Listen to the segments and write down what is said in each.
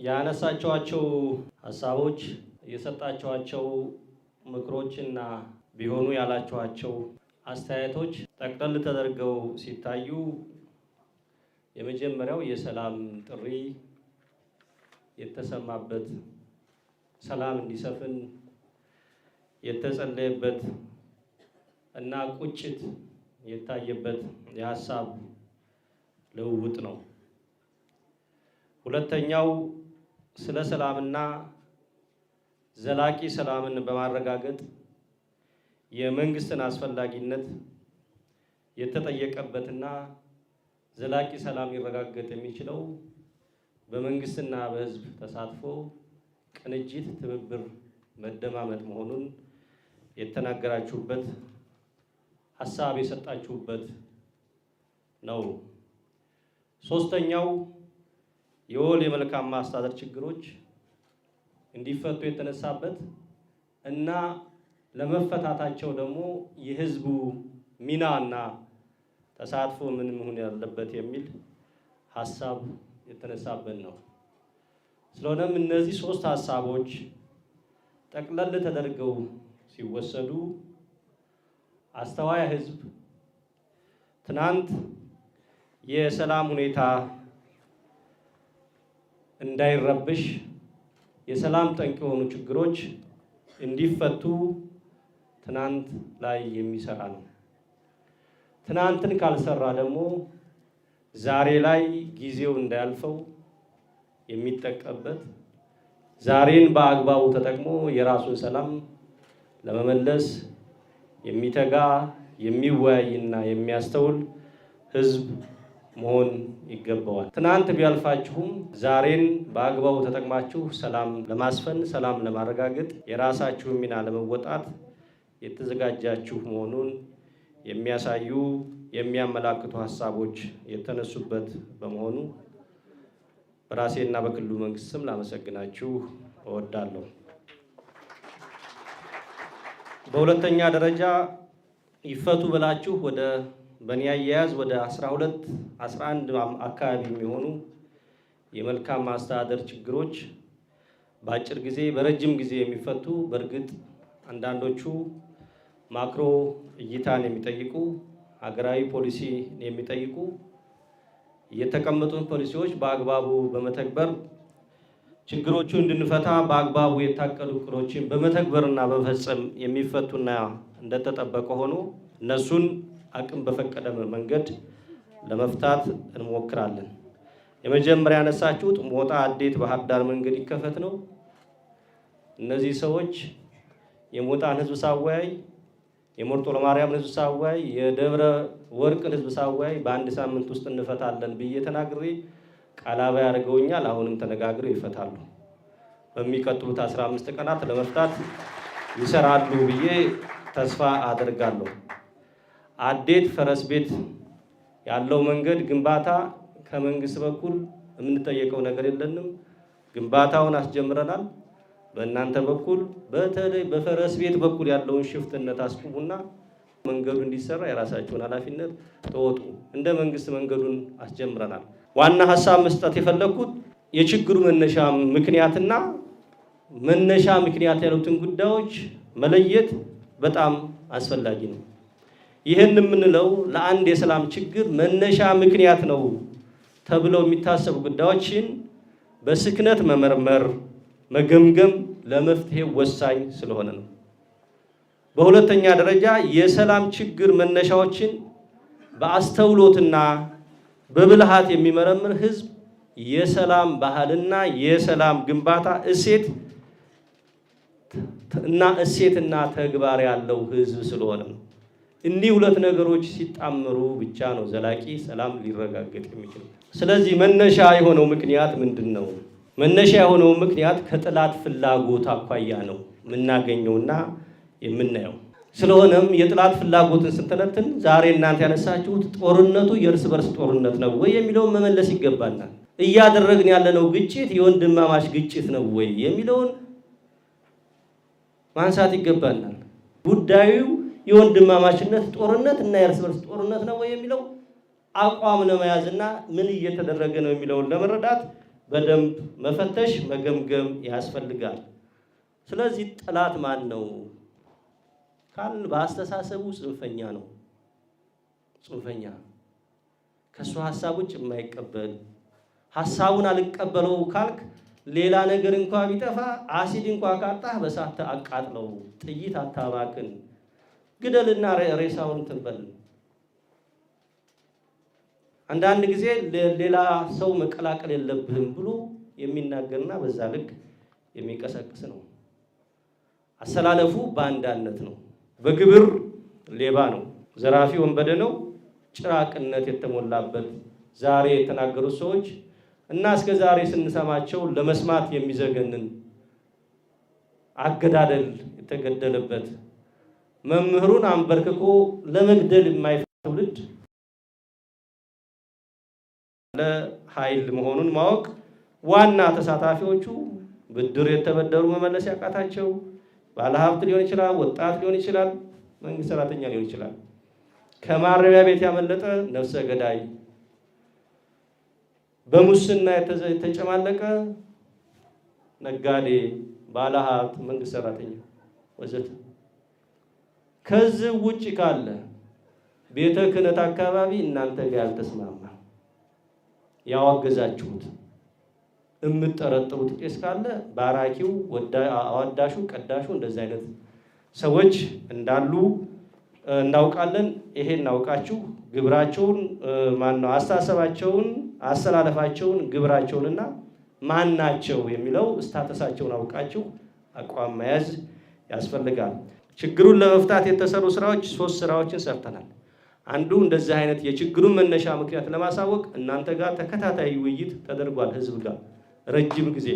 ያነሳቸዋቸው ሐሳቦች የሰጣቸዋቸው ምክሮችና ቢሆኑ ያላቸዋቸው አስተያየቶች ጠቅለል ተደርገው ሲታዩ የመጀመሪያው የሰላም ጥሪ የተሰማበት ሰላም እንዲሰፍን የተጸለየበት እና ቁጭት የታየበት የሐሳብ ልውውጥ ነው። ሁለተኛው ስለ ሰላምና ዘላቂ ሰላምን በማረጋገጥ የመንግስትን አስፈላጊነት የተጠየቀበትና ዘላቂ ሰላም ሊረጋገጥ የሚችለው በመንግስትና በህዝብ ተሳትፎ ቅንጅት፣ ትብብር፣ መደማመጥ መሆኑን የተናገራችሁበት ሐሳብ የሰጣችሁበት ነው። ሶስተኛው የወል የመልካም ማስተዳደር ችግሮች እንዲፈቱ የተነሳበት እና ለመፈታታቸው ደግሞ የህዝቡ ሚናና ተሳትፎ ምን መሆን ያለበት የሚል ሐሳብ የተነሳበት ነው። ስለሆነም እነዚህ ሶስት ሐሳቦች ጠቅለል ተደርገው ሲወሰዱ አስተዋይ ህዝብ ትናንት የሰላም ሁኔታ እንዳይረብሽ የሰላም ጠንቅ የሆኑ ችግሮች እንዲፈቱ ትናንት ላይ የሚሰራ ነው። ትናንትን ካልሰራ ደግሞ ዛሬ ላይ ጊዜው እንዳያልፈው የሚጠቀምበት ዛሬን በአግባቡ ተጠቅሞ የራሱን ሰላም ለመመለስ የሚተጋ የሚወያይና የሚያስተውል ህዝብ መሆን ይገባዋል። ትናንት ቢያልፋችሁም ዛሬን በአግባቡ ተጠቅማችሁ ሰላም ለማስፈን ሰላም ለማረጋገጥ የራሳችሁን ሚና ለመወጣት የተዘጋጃችሁ መሆኑን የሚያሳዩ የሚያመላክቱ ሐሳቦች የተነሱበት በመሆኑ በራሴና በክልሉ መንግስት ስም ላመሰግናችሁ እወዳለሁ። በሁለተኛ ደረጃ ይፈቱ ብላችሁ ወደ በእኔ አያያዝ ወደ 11 አካባቢ የሚሆኑ የመልካም ማስተዳደር ችግሮች በአጭር ጊዜ በረጅም ጊዜ የሚፈቱ በእርግጥ አንዳንዶቹ ማክሮ እይታን የሚጠይቁ ሀገራዊ ፖሊሲ የሚጠይቁ የተቀመጡን ፖሊሲዎች በአግባቡ በመተግበር ችግሮቹ እንድንፈታ በአግባቡ የታቀዱ እቅዶችን በመተግበርና በመፈጸም የሚፈቱና እንደተጠበቀ ሆኖ እነሱን አቅም በፈቀደ መንገድ ለመፍታት እንሞክራለን። የመጀመሪያ ያነሳችሁት ሞጣ አዴት ባህር ዳር መንገድ ይከፈት ነው። እነዚህ ሰዎች የሞጣን ህዝብ ሳወያይ የሞርጦ ለማርያም ህዝብ ሳወያይ የደብረ ወርቅን ህዝብ ሳወያይ በአንድ ሳምንት ውስጥ እንፈታለን ብዬ ተናግሬ ቃላባ ያደርገውኛል። አሁንም ተነጋግረው ይፈታሉ። በሚቀጥሉት 15 ቀናት ለመፍታት ይሰራሉ ብዬ ተስፋ አደርጋለሁ። አዴት ፈረስ ቤት ያለው መንገድ ግንባታ ከመንግስት በኩል የምንጠየቀው ነገር የለንም። ግንባታውን አስጀምረናል። በእናንተ በኩል በተለይ በፈረስ ቤት በኩል ያለውን ሽፍትነት አስቁሙና መንገዱ እንዲሰራ የራሳችሁን ኃላፊነት ተወጡ። እንደ መንግስት መንገዱን አስጀምረናል። ዋና ሐሳብ መስጠት የፈለኩት የችግሩ መነሻ ምክንያትና መነሻ ምክንያት ያሉትን ጉዳዮች መለየት በጣም አስፈላጊ ነው። ይህን የምንለው ለአንድ የሰላም ችግር መነሻ ምክንያት ነው ተብለው የሚታሰቡ ጉዳዮችን በስክነት መመርመር፣ መገምገም ለመፍትሄ ወሳኝ ስለሆነ ነው። በሁለተኛ ደረጃ የሰላም ችግር መነሻዎችን በአስተውሎትና በብልሃት የሚመረምር ህዝብ የሰላም ባህልና የሰላም ግንባታ እሴትና ተግባር ያለው ህዝብ ስለሆነ ነው። እኒህ ሁለት ነገሮች ሲጣመሩ ብቻ ነው ዘላቂ ሰላም ሊረጋገጥ የሚችለው። ስለዚህ መነሻ የሆነው ምክንያት ምንድነው? መነሻ የሆነው ምክንያት ከጥላት ፍላጎት አኳያ ነው የምናገኘውና የምናየው። ስለሆነም የጥላት ፍላጎትን ስትነትን ዛሬ እናንተ ያነሳችሁት ጦርነቱ የእርስ በርስ ጦርነት ነው ወይ የሚለውን መመለስ ይገባናል። እያደረግን ያለነው ግጭት የወንድማማች ግጭት ነው ወይ የሚለውን ማንሳት ይገባናል። ጉዳዩ የወንድማማችነት ጦርነት እና የእርስ በርስ ጦርነት ነው ወይ የሚለው አቋም ለመያዝና ምን እየተደረገ ነው የሚለውን ለመረዳት በደንብ መፈተሽ መገምገም ያስፈልጋል። ስለዚህ ጠላት ማን ነው ካልን በአስተሳሰቡ ጽንፈኛ ነው። ጽንፈኛ ከሱ ሐሳብ ውጭ የማይቀበል ሐሳቡን አልቀበለው ካልክ ሌላ ነገር እንኳን ቢጠፋ አሲድ እንኳን ካጣህ በሳት አቃጥለው፣ ጥይት አታባክን፣ ግደልና ሬሳውን ትበል። አንዳንድ ጊዜ ሌላ ሰው መቀላቀል የለብህም ብሎ የሚናገርና በዛ ልክ የሚቀሰቅስ ነው። አሰላለፉ ባንዳነት ነው። በግብር ሌባ ነው። ዘራፊ ወንበደ ነው። ጭራቅነት የተሞላበት ዛሬ የተናገሩት ሰዎች እና እስከ ዛሬ ስንሰማቸው ለመስማት የሚዘገንን አገዳደል የተገደለበት መምህሩን አንበርክኮ ለመግደል የማይፈራ ትውልድ ለኃይል መሆኑን ማወቅ፣ ዋና ተሳታፊዎቹ ብድር የተበደሩ መመለስ ያቃታቸው ባለሀብት ሊሆን ይችላል፣ ወጣት ሊሆን ይችላል፣ መንግስት ሰራተኛ ሊሆን ይችላል፣ ከማረሚያ ቤት ያመለጠ ነፍሰ ገዳይ፣ በሙስና የተጨማለቀ ነጋዴ፣ ባለሀብት፣ መንግስት ሰራተኛ ወዘተ። ከዚህ ውጭ ካለ ቤተ ክህነት አካባቢ እናንተ ጋር ያልተስማማ ያዋገዛችሁት የምትጠረጥሩት ቄስ ካለ ባራኪው፣ አዋዳሹ፣ ቀዳሹ እንደዚህ አይነት ሰዎች እንዳሉ እናውቃለን። ይሄን እናውቃችሁ ግብራቸውን ማነው አስተሳሰባቸውን፣ አሰላለፋቸውን፣ ግብራቸውንና ማናቸው የሚለው ስታተሳቸውን አውቃችሁ አቋም መያዝ ያስፈልጋል። ችግሩን ለመፍታት የተሰሩ ስራዎች 3 ስራዎችን ሰርተናል። አንዱ እንደዚህ አይነት የችግሩን መነሻ ምክንያት ለማሳወቅ እናንተ ጋር ተከታታይ ውይይት ተደርጓል፣ ህዝብ ጋር ረጅም ጊዜ።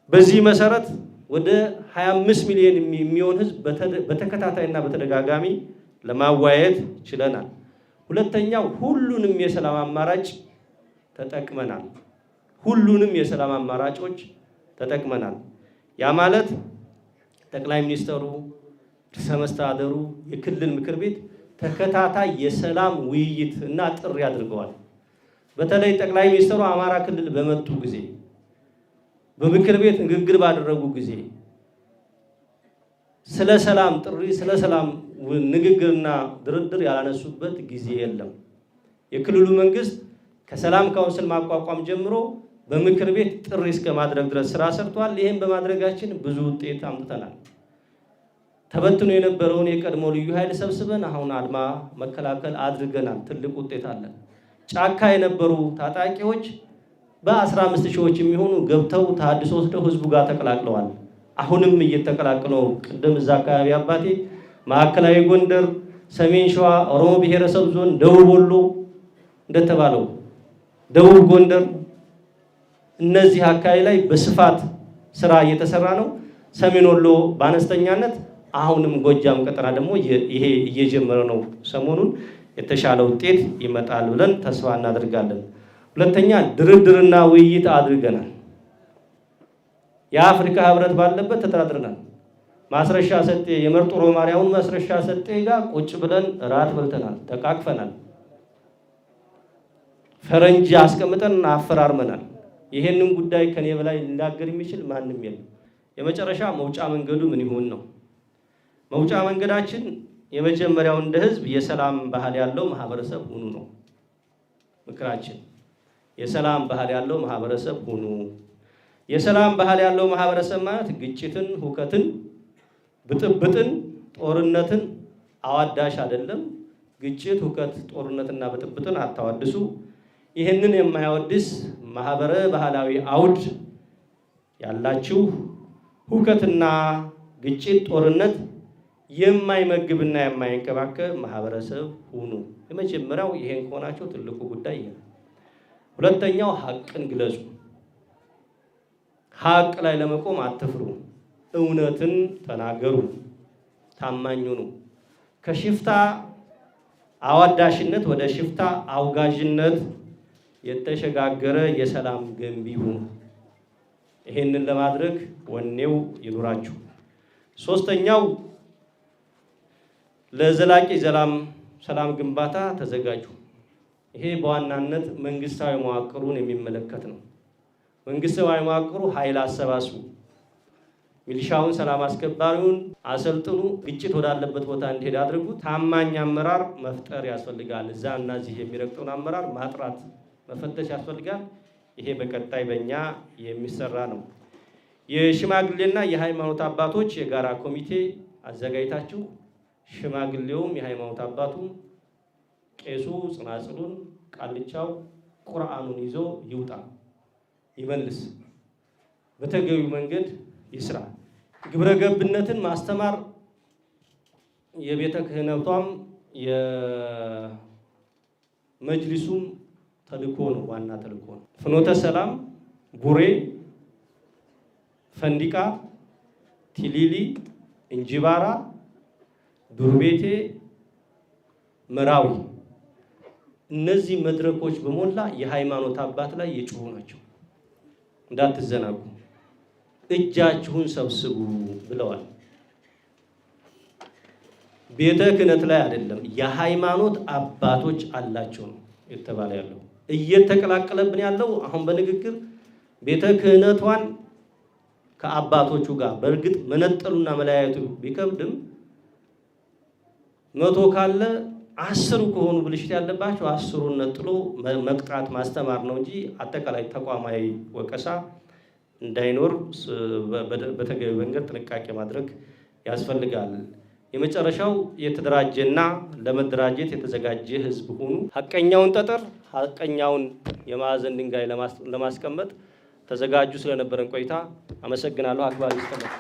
በዚህ መሰረት ወደ 25 ሚሊዮን የሚሆን ህዝብ በተከታታይና በተደጋጋሚ ለማወያየት ችለናል። ሁለተኛው ሁሉንም የሰላም አማራጭ ተጠቅመናል። ሁሉንም የሰላም አማራጮች ተጠቅመናል። ያ ማለት ጠቅላይ ሚኒስትሩ፣ ርዕሰ መስተዳድሩ፣ የክልል ምክር ቤት ተከታታይ የሰላም ውይይት እና ጥሪ አድርገዋል። በተለይ ጠቅላይ ሚኒስትሩ አማራ ክልል በመጡ ጊዜ በምክር ቤት ንግግር ባደረጉ ጊዜ ስለ ሰላም ጥሪ፣ ስለ ሰላም ንግግርና ድርድር ያላነሱበት ጊዜ የለም። የክልሉ መንግስት ከሰላም ካውንስል ማቋቋም ጀምሮ በምክር ቤት ጥሪ እስከ ማድረግ ድረስ ስራ ሰርቷል። ይህም በማድረጋችን ብዙ ውጤት አምጥተናል። ተበትኖ የነበረውን የቀድሞ ልዩ ኃይል ሰብስበን አሁን አድማ መከላከል አድርገናል። ትልቅ ውጤት አለ። ጫካ የነበሩ ታጣቂዎች በ15 ሺዎች የሚሆኑ ገብተው ተሐድሶ ወስደው ህዝቡ ጋር ተቀላቅለዋል። አሁንም እየተቀላቀሉ ነው። ቅድም እዛ አካባቢ አባቴ ማዕከላዊ ጎንደር፣ ሰሜን ሸዋ፣ ኦሮሞ ብሔረሰብ ዞን፣ ደቡብ ወሎ እንደተባለው ደቡብ ጎንደር፣ እነዚህ አካባቢ ላይ በስፋት ስራ እየተሰራ ነው። ሰሜን ወሎ በአነስተኛነት፣ አሁንም ጎጃም ቀጠና ደግሞ ይሄ እየጀመረ ነው። ሰሞኑን የተሻለ ውጤት ይመጣል ብለን ተስፋ እናደርጋለን። ሁለተኛ ድርድርና ውይይት አድርገናል። የአፍሪካ ህብረት ባለበት ተደራድረናል። ማስረሻ ሰጤ የመርጦ ማርያምን ማስረሻ ሰጤ ጋር ቁጭ ብለን ራት በልተናል፣ ተቃቅፈናል። ፈረንጅ አስቀምጠን አፈራርመናል። ይሄንን ጉዳይ ከኔ በላይ ሊናገር የሚችል ማንም የለም። የመጨረሻ መውጫ መንገዱ ምን ይሁን ነው። መውጫ መንገዳችን የመጀመሪያው እንደ ህዝብ የሰላም ባህል ያለው ማህበረሰብ ሁኑ ነው ምክራችን። የሰላም ባህል ያለው ማህበረሰብ ሁኑ። የሰላም ባህል ያለው ማህበረሰብ ማለት ግጭትን፣ ሁከትን፣ ብጥብጥን፣ ጦርነትን አዋዳሽ አይደለም። ግጭት፣ ሁከት፣ ጦርነትና ብጥብጥን አታዋድሱ። ይህንን የማያወድስ ማህበረ ባህላዊ አውድ ያላችሁ ሁከትና ግጭት፣ ጦርነት የማይመግብና የማይንከባከብ ማህበረሰብ ሁኑ። የመጀመሪያው ይሄን ከሆናችሁ ትልቁ ጉዳይ ይሄ። ሁለተኛው ሀቅን ግለጹ። ሀቅ ላይ ለመቆም አትፍሩ። እውነትን ተናገሩ። ታማኝ ሁኑ። ከሽፍታ አዋዳሽነት ወደ ሽፍታ አውጋዥነት የተሸጋገረ የሰላም ገንቢ ሁኑ። ይሄንን ለማድረግ ወኔው ይኑራችሁ። ሶስተኛው ለዘላቂ ሰላም ግንባታ ተዘጋጁ። ይሄ በዋናነት መንግስታዊ መዋቅሩን የሚመለከት ነው። መንግስታዊ መዋቅሩ ኃይል አሰባስቡ፣ ሚሊሻውን ሰላም አስከባሪውን አሰልጥኑ፣ ግጭት ወዳለበት ቦታ እንዲሄድ አድርጉ። ታማኝ አመራር መፍጠር ያስፈልጋል። እዛ እና እዚህ የሚረግጠውን አመራር ማጥራት መፈተሽ ያስፈልጋል። ይሄ በቀጣይ በእኛ የሚሰራ ነው። የሽማግሌና የሃይማኖት አባቶች የጋራ ኮሚቴ አዘጋጅታችሁ ሽማግሌውም የሃይማኖት አባቱም ቄሱ ጽናጽሉን ቃልቻው ቁርአኑን ይዞ ይውጣ፣ ይመልስ፣ በተገቢው መንገድ ይስራ። ግብረ ገብነትን ማስተማር የቤተ ክህነቷም የመጅሊሱም ተልእኮ ነው፣ ዋና ተልእኮ ነው። ፍኖተ ሰላም፣ ቡሬ፣ ፈንዲቃ፣ ቲሊሊ፣ እንጂባራ፣ ዱርቤቴ፣ መራዊ እነዚህ መድረኮች በሞላ የሃይማኖት አባት ላይ የጮሁ ናቸው። እንዳትዘናጉ፣ እጃችሁን ሰብስቡ ብለዋል። ቤተ ክህነት ላይ አይደለም የሃይማኖት አባቶች አላቸው ነው የተባለ ያለው። እየተቀላቀለብን ያለው አሁን በንግግር ቤተ ክህነቷን ከአባቶቹ ጋር በእርግጥ መነጠሉና መለያየቱ ቢከብድም 100 ካለ 10 ከሆኑ ብልሽት ያለባቸው 10ን ነጥሎ መቅጣት ማስተማር ነው እንጂ አጠቃላይ ተቋማዊ ወቀሳ እንዳይኖር በተገቢ መንገድ ጥንቃቄ ማድረግ ያስፈልጋል። የመጨረሻው የተደራጀና ለመደራጀት የተዘጋጀ ህዝብ ሁኑ። ሐቀኛውን ጠጠር ሐቀኛውን የማዕዘን ድንጋይ ለማስቀመጥ ተዘጋጁ። ስለነበረን ቆይታ አመሰግናለሁ። አክባሪ ይስጥልኝ።